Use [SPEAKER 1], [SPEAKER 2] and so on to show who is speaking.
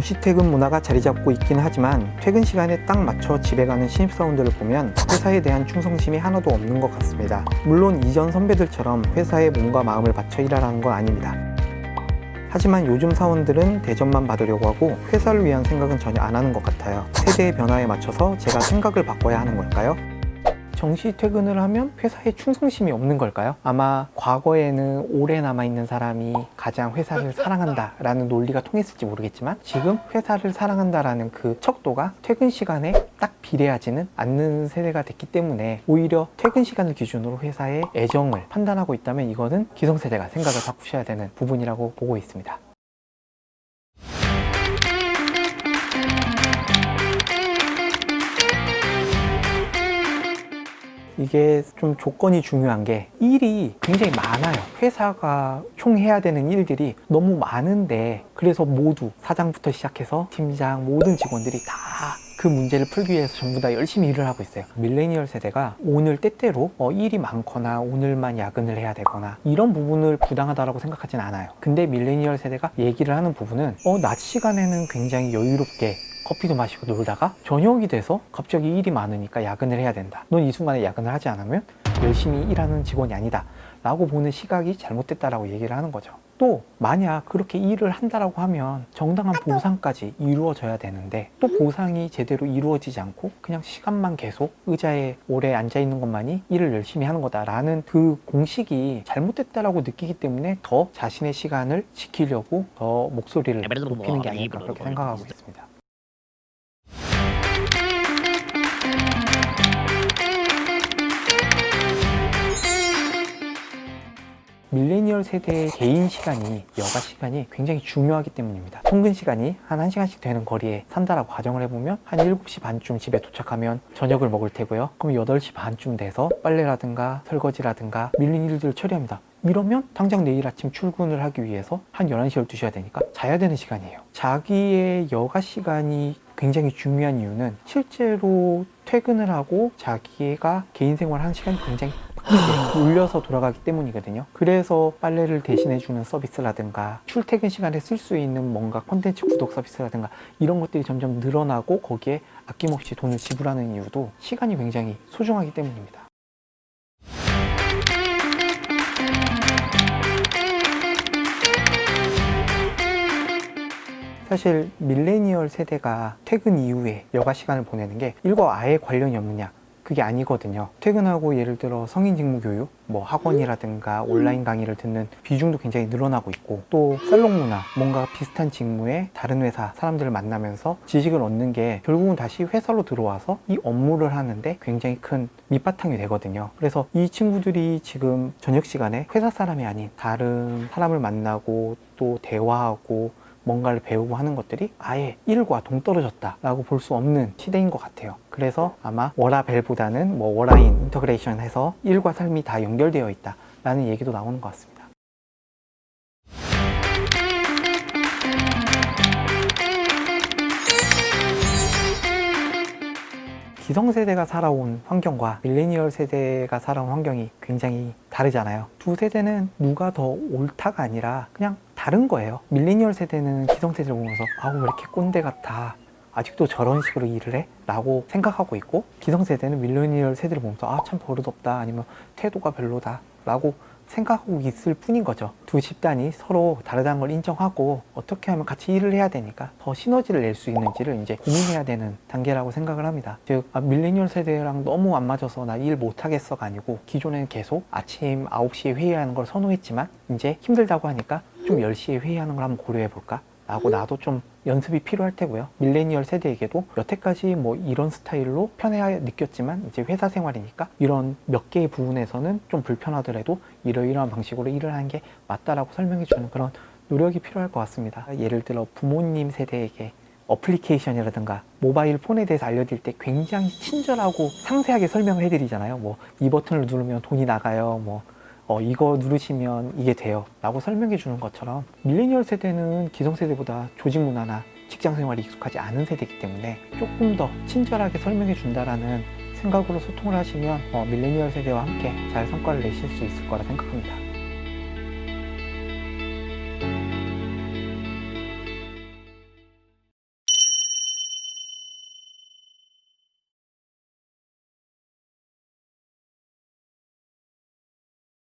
[SPEAKER 1] 정시 퇴근 문화가 자리 잡고 있기는 하지만 퇴근 시간에 딱 맞춰 집에 가는 신입사원들을 보면 회사에 대한 충성심이 하나도 없는 것 같습니다. 물론 이전 선배들처럼 회사에 몸과 마음을 바쳐 일하라는 건 아닙니다. 하지만 요즘 사원들은 대접만 받으려고 하고 회사를 위한 생각은 전혀 안 하는 것 같아요. 세대의 변화에 맞춰서 제가 생각을 바꿔야 하는 걸까요? 정시 퇴근을 하면 회사에 충성심이 없는 걸까요? 아마 과거에는 오래 남아있는 사람이 가장 회사를 사랑한다 라는 논리가 통했을지 모르겠지만 지금 회사를 사랑한다 라는 그 척도가 퇴근 시간에 딱 비례하지는 않는 세대가 됐기 때문에 오히려 퇴근 시간을 기준으로 회사의 애정을 판단하고 있다면 이거는 기성세대가 생각을 바꾸셔야 되는 부분이라고 보고 있습니다. 이게 좀 조건이 중요한 게 일이 굉장히 많아요. 회사가 총 해야 되는 일들이 너무 많은데 그래서 모두 사장부터 시작해서 팀장 모든 직원들이 다 그 문제를 풀기 위해서 전부 다 열심히 일을 하고 있어요. 밀레니얼 세대가 오늘 때때로 일이 많거나 오늘만 야근을 해야 되거나 이런 부분을 부당하다고 생각하진 않아요. 근데 밀레니얼 세대가 얘기를 하는 부분은 낮 시간에는 굉장히 여유롭게 커피도 마시고 놀다가 저녁이 돼서 갑자기 일이 많으니까 야근을 해야 된다. 넌 이 순간에 야근을 하지 않으면 열심히 일하는 직원이 아니다 라고 보는 시각이 잘못됐다라고 얘기를 하는 거죠. 또 만약 그렇게 일을 한다라고 하면 정당한 보상까지 이루어져야 되는데 또 보상이 제대로 이루어지지 않고 그냥 시간만 계속 의자에 오래 앉아 있는 것만이 일을 열심히 하는 거다라는 그 공식이 잘못됐다라고 느끼기 때문에 더 자신의 시간을 지키려고 더 목소리를 높이는 게 아닐까 그렇게 생각하고 있습니다. 밀레니얼 세대의 개인 시간이, 여가 시간이 굉장히 중요하기 때문입니다. 통근 시간이 한 1시간씩 되는 거리에 산다라고 가정을 해보면 한 7시 반쯤 집에 도착하면 저녁을 먹을 테고요. 그럼 8시 반쯤 돼서 빨래라든가 설거지라든가 밀린 일들을 처리합니다. 이러면 당장 내일 아침 출근을 하기 위해서 한 11시, 12시가 되니까 자야 되는 시간이에요. 자기의 여가 시간이 굉장히 중요한 이유는 실제로 퇴근을 하고 자기가 개인 생활하는 시간이 굉장히 울려서 돌아가기 때문이거든요. 그래서 빨래를 대신해주는 서비스라든가 출퇴근 시간에 쓸 수 있는 뭔가 콘텐츠 구독 서비스라든가 이런 것들이 점점 늘어나고 거기에 아낌없이 돈을 지불하는 이유도 시간이 굉장히 소중하기 때문입니다. 사실 밀레니얼 세대가 퇴근 이후에 여가 시간을 보내는 게 일과 아예 관련이 없느냐? 그게 아니거든요. 퇴근하고 예를 들어 성인 직무 교육, 학원이라든가 온라인 강의를 듣는 비중도 굉장히 늘어나고 있고 또 살롱 문화, 뭔가 비슷한 직무에 다른 회사 사람들을 만나면서 지식을 얻는 게 결국은 다시 회사로 들어와서 이 업무를 하는데 굉장히 큰 밑바탕이 되거든요. 그래서 이 친구들이 지금 저녁 시간에 회사 사람이 아닌 다른 사람을 만나고 또 대화하고 뭔가를 배우고 하는 것들이 아예 일과 동떨어졌다 라고 볼 수 없는 시대인 것 같아요. 그래서 아마 워라벨보다는 워라인 인터그레이션 해서 일과 삶이 다 연결되어 있다 라는 얘기도 나오는 것 같습니다. 기성세대가 살아온 환경과 밀레니얼 세대가 살아온 환경이 굉장히 다르잖아요. 두 세대는 누가 더 옳다가 아니라 그냥 다른 거예요. 밀레니얼 세대는 기성세대를 보면서 왜 이렇게 꼰대 같아, 아직도 저런 식으로 일을 해? 라고 생각하고 있고 기성세대는 밀레니얼 세대를 보면서 참 버릇없다, 아니면 태도가 별로다 라고 생각하고 있을 뿐인 거죠. 두 집단이 서로 다르다는 걸 인정하고 어떻게 하면 같이 일을 해야 되니까 더 시너지를 낼 수 있는지를 이제 고민해야 되는 단계라고 생각을 합니다. 즉 밀레니얼 세대랑 너무 안 맞아서 나 일 못하겠어가 아니고 기존에는 계속 아침 9시에 회의하는 걸 선호했지만 이제 힘들다고 하니까 좀 10시에 회의하는 걸 한번 고려해 볼까? 라고 나도 좀 연습이 필요할 테고요. 밀레니얼 세대에게도 여태까지 이런 스타일로 편해 느꼈지만 이제 회사 생활이니까 이런 몇 개의 부분에서는 좀 불편하더라도 이러이러한 방식으로 일을 하는 게 맞다라고 설명해 주는 그런 노력이 필요할 것 같습니다. 예를 들어 부모님 세대에게 어플리케이션이라든가 모바일 폰에 대해서 알려드릴 때 굉장히 친절하고 상세하게 설명을 해드리잖아요. 이 버튼을 누르면 돈이 나가요. 이거 누르시면 이게 돼요 라고 설명해 주는 것처럼 밀레니얼 세대는 기성세대보다 조직 문화나 직장 생활이 익숙하지 않은 세대이기 때문에 조금 더 친절하게 설명해 준다라는 생각으로 소통을 하시면 밀레니얼 세대와 함께 잘 성과를 내실 수 있을 거라 생각합니다.